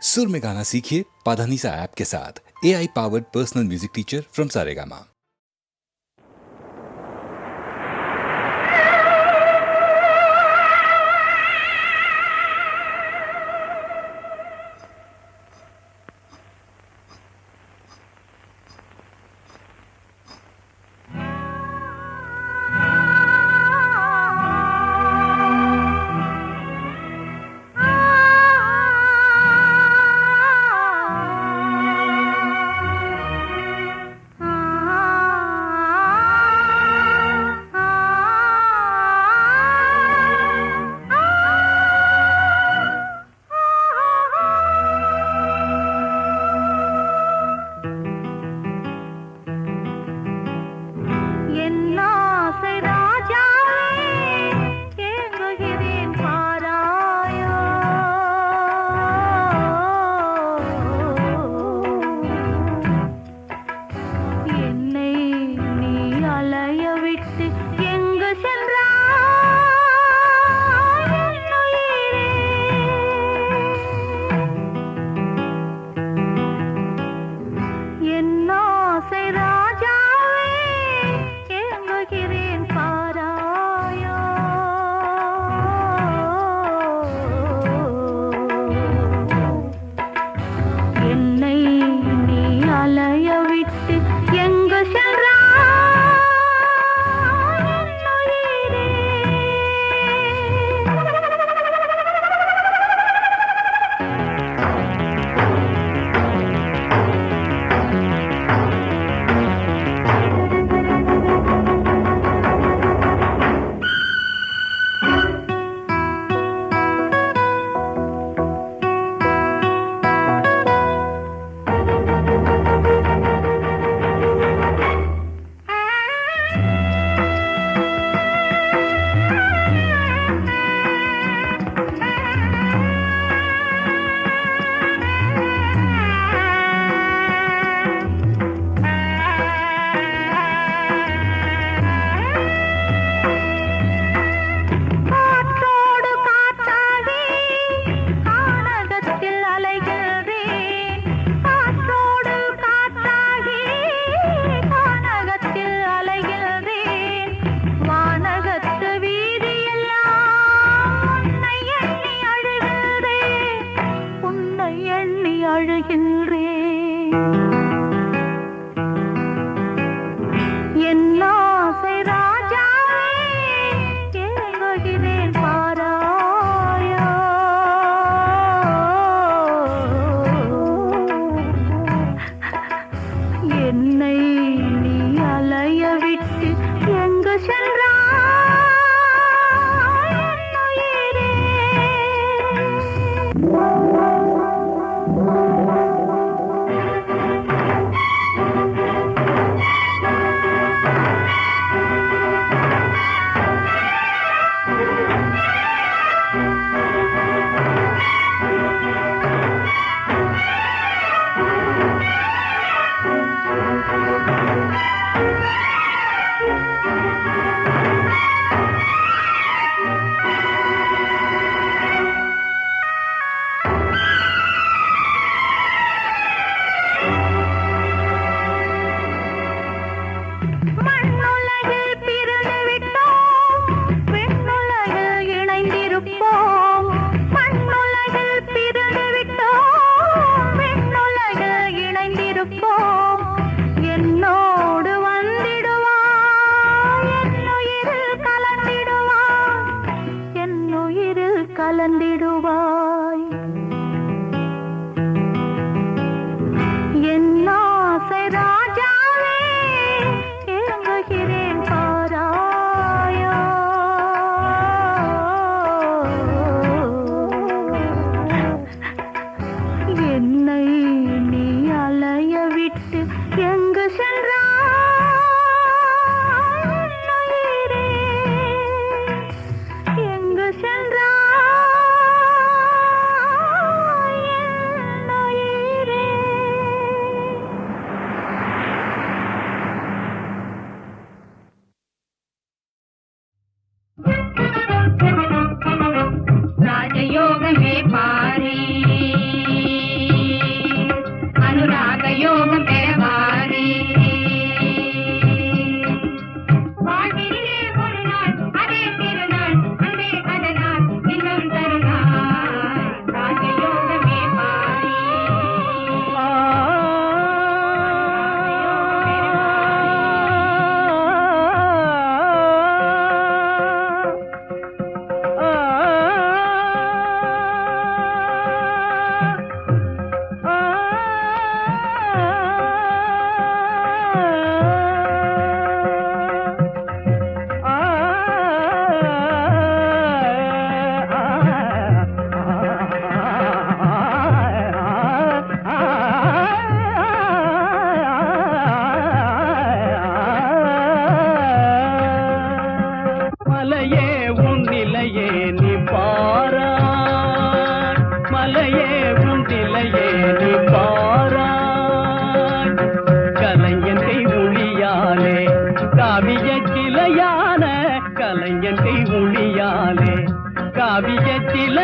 सुर में गाना सीखिए पाधानीसा ऐप के साथ। AI powered personal music teacher from Saregama.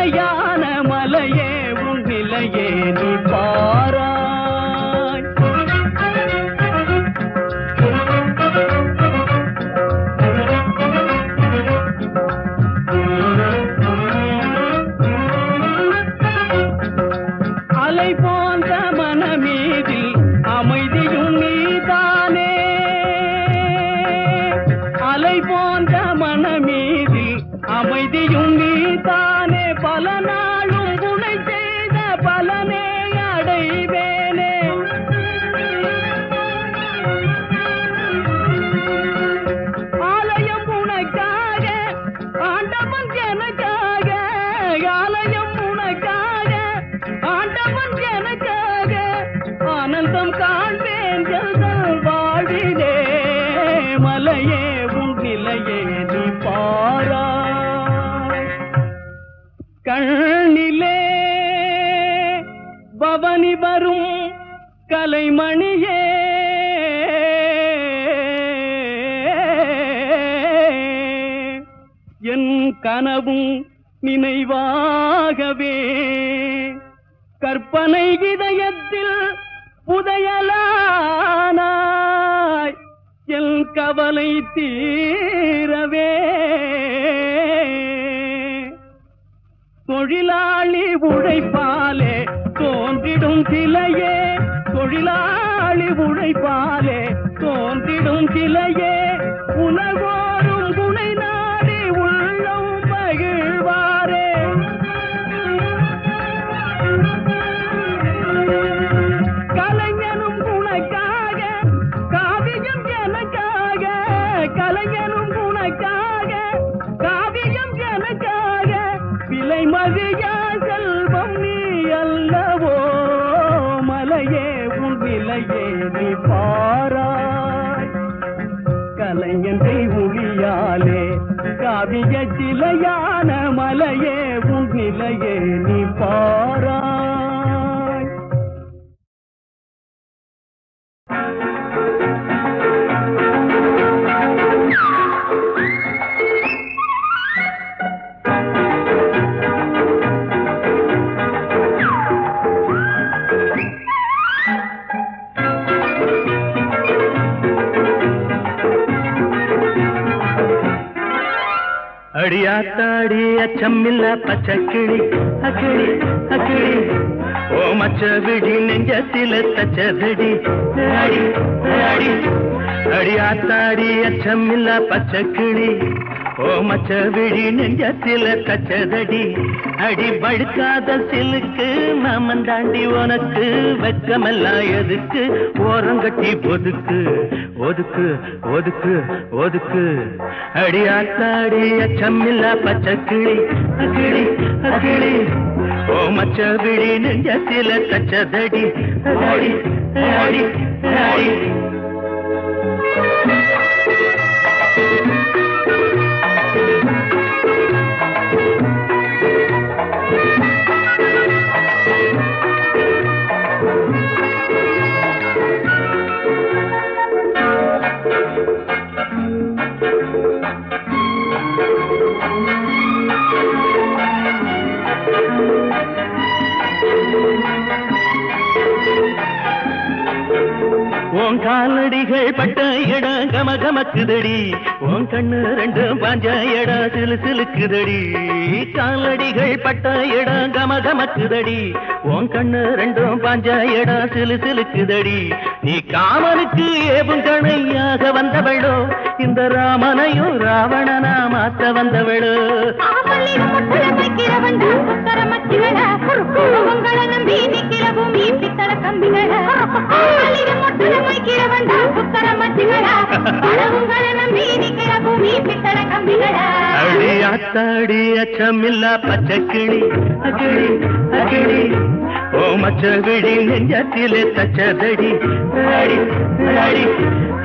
சிலையான மலையே உன் நிலையே நீ பாராய். அலை போன்ற மனமீதில் அமைதியும் நீதானே, அலை போன்ற மனமீதில் அமைதியும் நீதானே, பல நாளும் துணை செய்த பலனே அடைவேனே. ஆலயம் உனக்காக ஆண்டவன் எனக்காக, ஆலயம் உனக்காக ஆண்டவன் எனக்காக, ஆனந்தம் காண்பேன் எங்கள் வாழிலே. மலையே உன் நிலையே நீ பாராய். கண்ணிலே பவனி வரும் கலைமணியே, என் கனவும் நினைவாகவே கற்பனை இதயத்தில் புதையலானாய், என் கவலை தீரவே. தொழிலாளி உழைப்பாலே தோன்றிடும் சிலையே, தொழிலாளி உழைப்பாலே தோன்றிடும் சிலையே, உலகோரும் குணை நாடி உள்ளம் மகிழ்வாரே. கலைஞனும் உனக்காக காவியம் எனக்காக, கலைஞனும் உனக்காக காவியம் எனக்காக, விலை மதியா செல்வம் நீ அல்லவோ. மலையே உன் விலையே நீ பாராய். கலைஞனை ஒளியாலே காவிய சிலையான மலையே உன் நிலையே நீ பாராய். அடியாத்தாடி அச்சமில்ல பச்சக்கிளி அக்கிளி அக்கிளி, ஓ மச்ச விடி நெஞ்சத்தில தச்சதடி அடி அடி. அடியாத்தாடி அச்சமில்ல பச்சக்கிளி, ஓ மச்ச விடி நெஞ்சத்தில தச்சதடி. அடி படுக்காத சிலுக்கு மாமன் தாண்டி உனக்கு வெக்கமெல்லாம் எதுக்கு, ஓரங்கட்டி ஒதுக்கு ஒதுக்கு ஒதுக்கு ஒதுக்கு. அடியாத்தாடி அச்சமில்ல பச்சக்கிளி அக்கிளி அக்கிளி, ஓ மச்ச விடி நெஞ்சத்தில தச்சதடி அடி அடி அடி. உன் காலடிகள் பட்ட இடம் கமகமக்குதடி, உன் கண்ணு ரெண்டு பாஞ்ச இடம் சிலு சிலுக்குதடி. காலடிகள் பட்ட இடம் கமகமக்குதடி, உன் கண்ணு ரெண்டும் பாஞ்ச இடம் சிலு சிலுக்குதடி. நீ காமனுக்கு ஏவும் கணையாக வந்தவளோ, இந்த ராமனையும் ராவணனா மாத்த வந்தவளோ. அடியாத்தாடி அச்சமில்ல பச்சக்கிளி அக்கிளி அக்கிளி, ஓ மச்ச விடி நெஞ்சத்திலே தச்சதடி அடி அடி.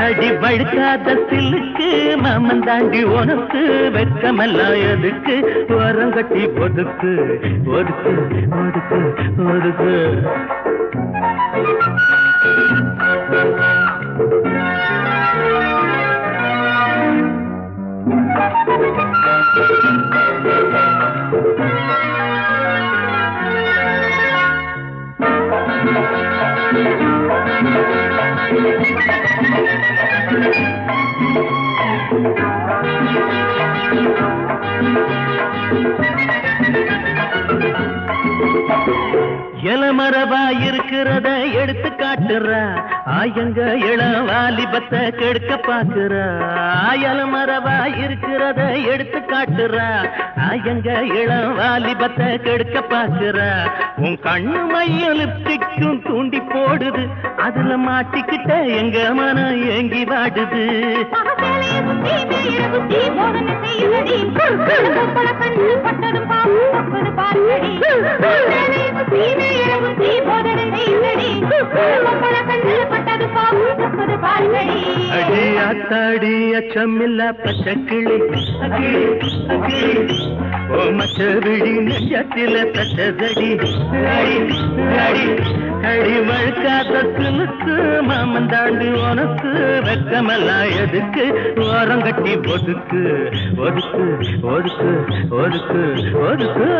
அடி படுக்காத சிலுக்கு மாமன் தாண்டி உனக்கு வெக்கமெல்லாம் எதுக்கு, ஓரங்கட்டி ஒதுக்கு ஒதுக்கு ஒதுக்கு ஒதுக்கு. இளமரபா இருக்கிறத எடுத்து காட்டுறா ஆயங்க இளம் வாலிபத்தை கெடுக்க பாக்குறா இளமரபா இருக்கிறத எடுத்து காட்டுறா ஆயங்க இளம் வாலிபத்தை கெடுக்க பாக்குறா உன் கண்ணு மைய லிப்ஸ்டிக்கும் தூண்டி போடுது அதுல மாட்டிக்கிட்ட எங்க மனம் ஏங்கி வாடுது அடி அத்தாடி அச்சமில்ல பச்சக்கிளி ஓ மச்சவிடி நெஞ்சத்தில தட்டதடி அடி வழுக்காத சிலுக்கு மாமந்தாண்டு உனக்கு வெக்கமெல்லாம் எதுக்கு ஓரம் கட்டி ஒதுக்கு ஒதுக்கு ஒதுக்கு ஒதுக்கு ஒதுக்கு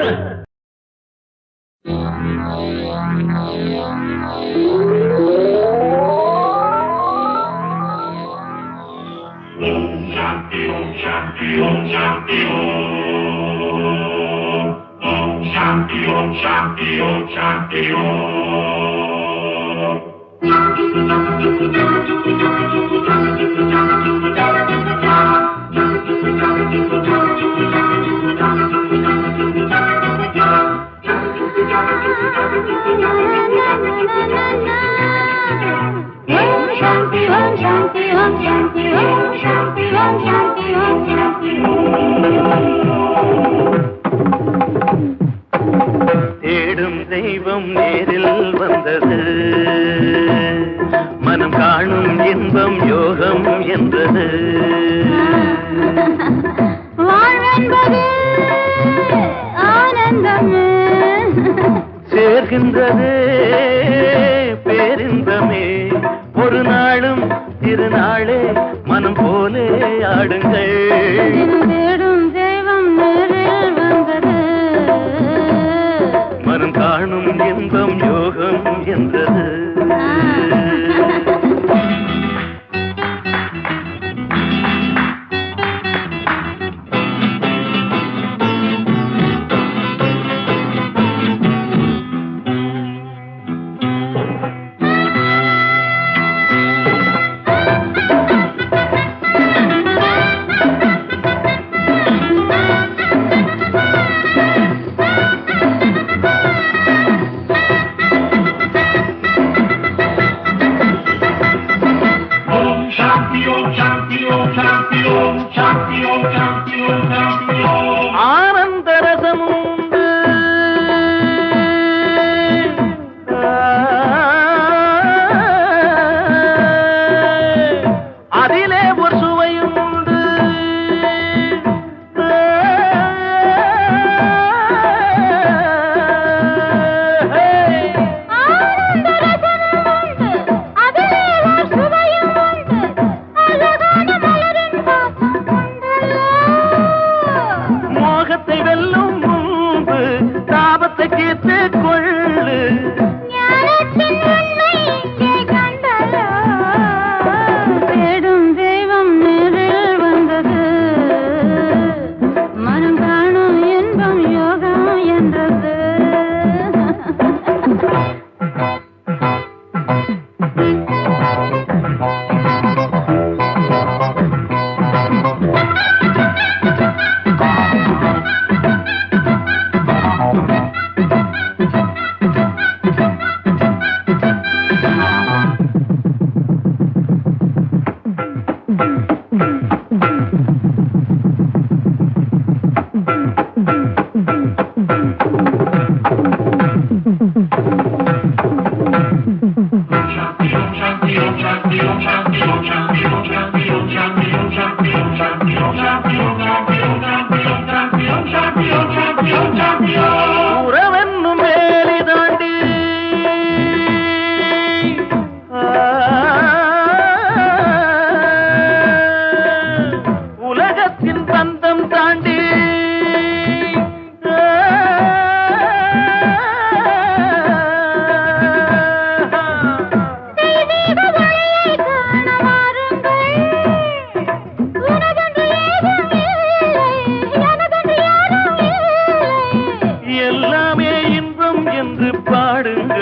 தேடும் தெய்வம் நேரில் வந்தது மனம் காணும் இன்பம் யோகம் என்றது சேர்கின்றதே பேரின்பமே ஒரு நாளும் திருநாளே மனம் போலே ஆடுங்கள் தேடும் தெய்வம் நேரில் வந்தது மனம் காணும் இன்பம் யோகம் என்றது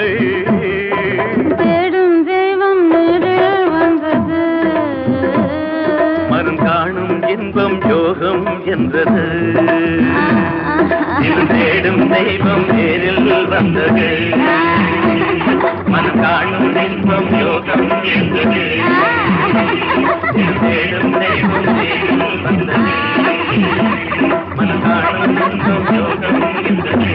வந்தகள் தேடும் தெய்வம் நேரில் வந்தது மனம் காணும் இன்பம் யோகம் என்றது தேடும் தெய்வம் நேரில் வந்தது மனம் காணும் இன்பம் யோகம் என்றது தேடும் தெய்வம் நேரில் வந்தது மனம் காணும் இன்பம் யோகம் என்றது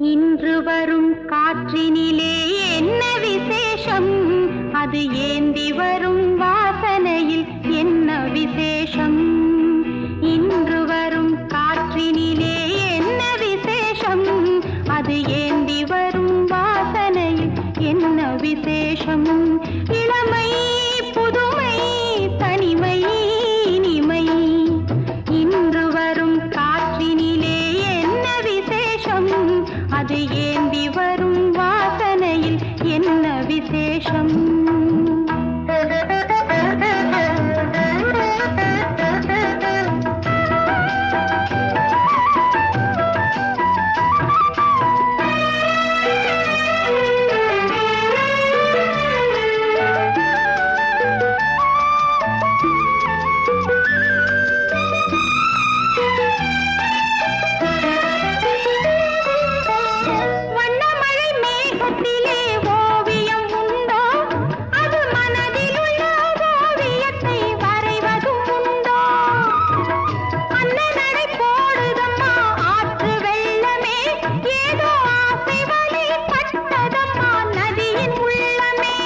இன்று வரும் காற்றினிலே என்ன விசேஷம் அது ஏந்தி வரும் வாசனையில் என்ன விசேஷம் இன்று வரும் காற்றினிலே என்ன விசேஷம் அது ஏந்தி வரும் வாசனையில் என்ன விசேஷம் இளமை புதுமை தனிமை இனிமை இன்று வரும் காற்றினிலே என்ன விசேஷம் அது ஏந்தி வரும் வாசனையில் என்ன விசேஷம் வண்ணமழை மேகத்திலே ஓவியம் உண்டோ அது மனதிலுள்ள ஓவியத்தை வரைவதும் உண்டோ அன்னநடை போடுதம்மா ஆற்று வெள்ளமே ஏதோ ஆசை வழி பட்டதம்மா நதியின் உள்ளமே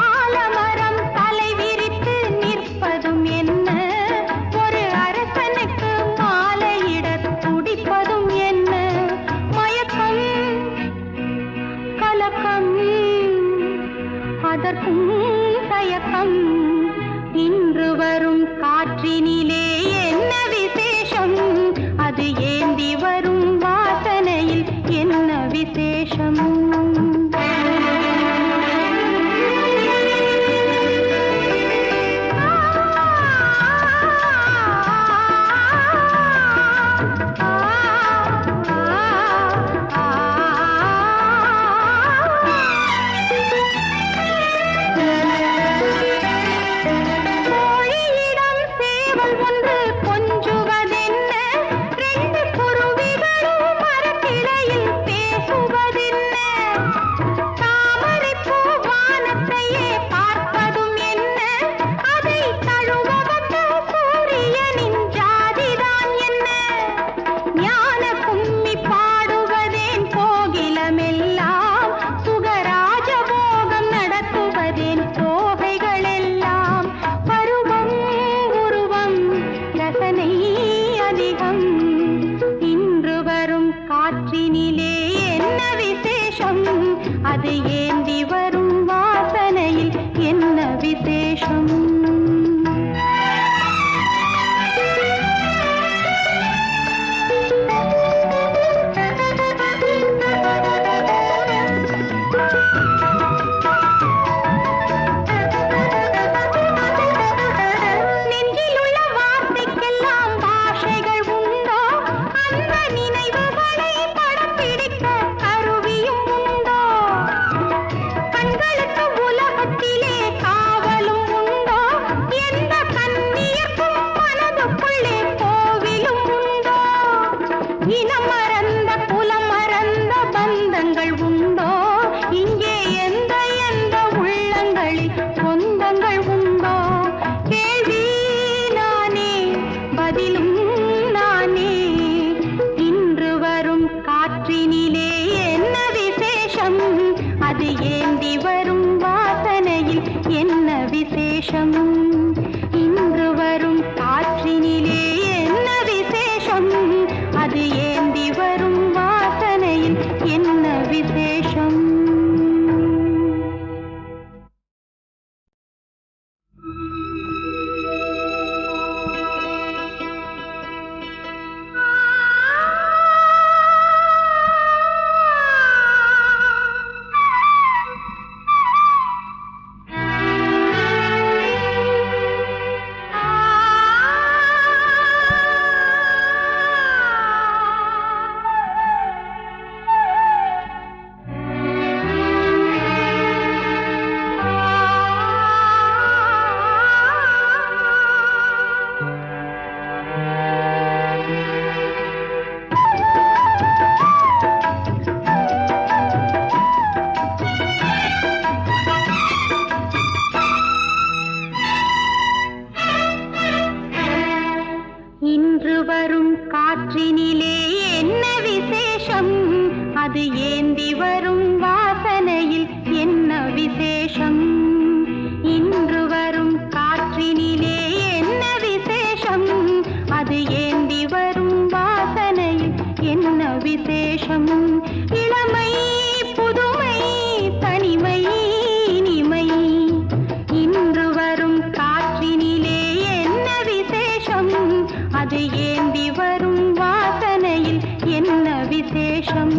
ஆலமரம் தலை விரித்து நிற்பதும் என்ன ஒரு அரசனுக்கு மாலையிடத் துடிப்பதும் என்ன மயக்கம் கலக்கம் அதற்கும் தயக்கம் இன்று வரும் காற்றினிலே என்ன விசேஷம் அது ஏந்தி வரும் வாசனையில் என்ன விசேஷம் கோழியிடம் சேவல் ஒன்று கொஞ்சுவதென்ன ரெண்டு குருவிகளும் மரக்கிளையில் பேசுவதென்ன தாமரைப்பூ வானத்தையே பார்ப்பதும் என்ன அதை தழுவ வந்த சூரியனின் ஜாதிதான் என்ன ஞான கும்மி பாடுவதேன் கோகிலமெல்லாம் சுகராஜ போகம் நடத்துவதேன் தோகைகளெல்லாம் பருவம் உருவம் ரசனை அதிகம் இன்று வரும் காற்றினிலே என்ன விசேஷம் அது ஏந்தி வரும் வாசனையில் என்ன விசேஷம் நெஞ்சிலுள்ள வார்த்தைக்கெல்லாம் பாஷைகள் உண்டோ அந்த நினைவுகளை படம் பிடிக்க கருவியும் உண்டோ கண்களுக்கு உலகத்திலே காவலும் உண்டோ விசேஷம் இன்று வரும் காற்றினிலே என்ன விசேஷம் அது ஏந்தி வரும் வாசனையில் என்ன விசேஷம் இன்று வரும் காற்றினிலே என்ன விசேஷம் அது ஏந்தி வரும் வாசனையில் என்ன விசேஷம் இன்று வரும் காற்றினிலே என்ன விசேஷம் அது ஏந்தி வரும் வாசனையில் என்ன விசேஷம் இளமை புதுமை தனிமை இனிமை இன்று வரும் காற்றினிலே என்ன விசேஷம் அது ஏந்தி வரும் வாசனையில் என்ன விசேஷம்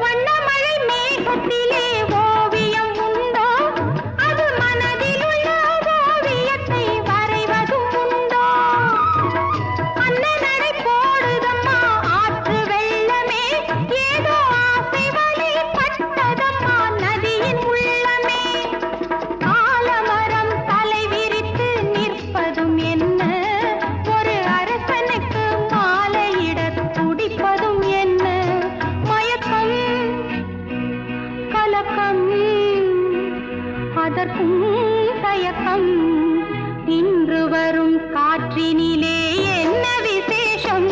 வண்ணமழை மேகத்திலே ஓவியம் உண்டோ அது மனதிலுள்ள ஓவியத்தை வரைவதும் உண்டோ அன்னநடை போடுதம்மா ஆற்று வெள்ளமே ஏதோ ஆசை வலை பட்டதம்மா நதியின் உள்ளமே ஆலமரம் தலை விரித்து நிற்பதும் என்ன ஒரு அரசனுக்கு மாலையிடத் துடிப்பதும் என்ன மயக்கம் கலக்கம் அதற்கும் தயக்கம் இன்று வரும் காற்றினிலே என்ன விசேஷம்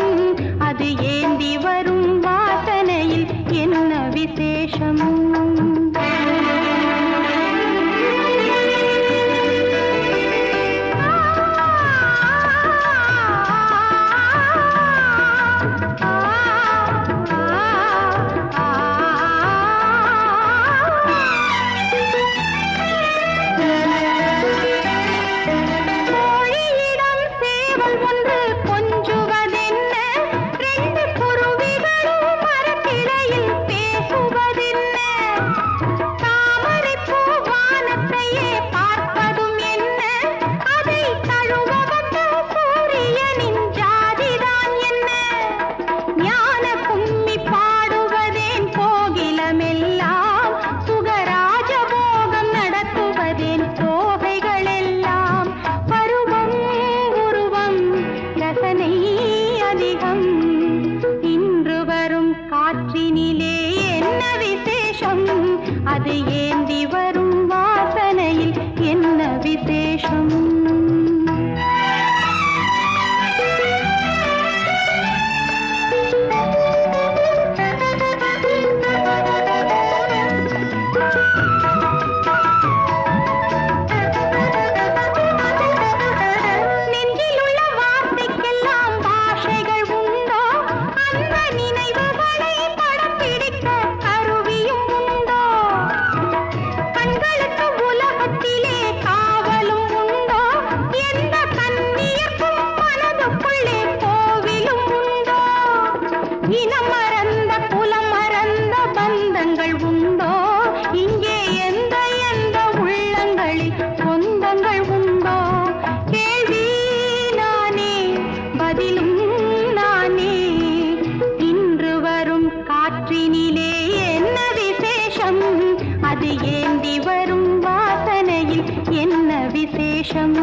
அது ஏந்தி வரும் வாசனையில் என்ன விசேஷம் கோழியிடம் சேவல் ஒன்று கொஞ்சுவதென்ன ரெண்டு குருவிகளும் மரக்கிளையில் பேசுவதென்ன தாமரைப்பூ வானத்தையே பார்ப்பதும் என்ன அதை தழுவ வந்த சூரியனின் ஜாதிதான் என்ன ஞான கும்மி பாடுவதேன் கோகிலமெல்லாம் சுகராஜ போகம் நடத்துவதேன் தோகைகளெல்லாம் பருவம் உருவம் ரசனை அதிகம் இன்று வரும் காற்றினிலே என்ன விசேஷம் அது ஏந்தி வரும் வாசனையில் என்ன விசேஷம் நெஞ்சிலுள்ள வார்த்தைக்கெல்லாம் பாஷைகள் உண்டோ அந்த நினைவுகளை படம் பிடிக்க கருவியும் உண்டோ கண்களுக்கு உலகத்திலே காவலும் உண்டோ எந்த கண்ணியர்க்கும் மனதுக்குள்ளே கோவிலும் உண்டோ இனம் மறந்த குலம் மறந்த பந்தங்கள் உண்டோ இங்கே எந்த எந்த உள்ளங்களில் சொந்தங்கள் உண்டோ கேள்வி நானே பதிலும் நானே இன்று வரும் காற்றினிலே என்ன விசேஷம் அது ஏந்தி வரும் வாசனையில் என்ன விசேஷம்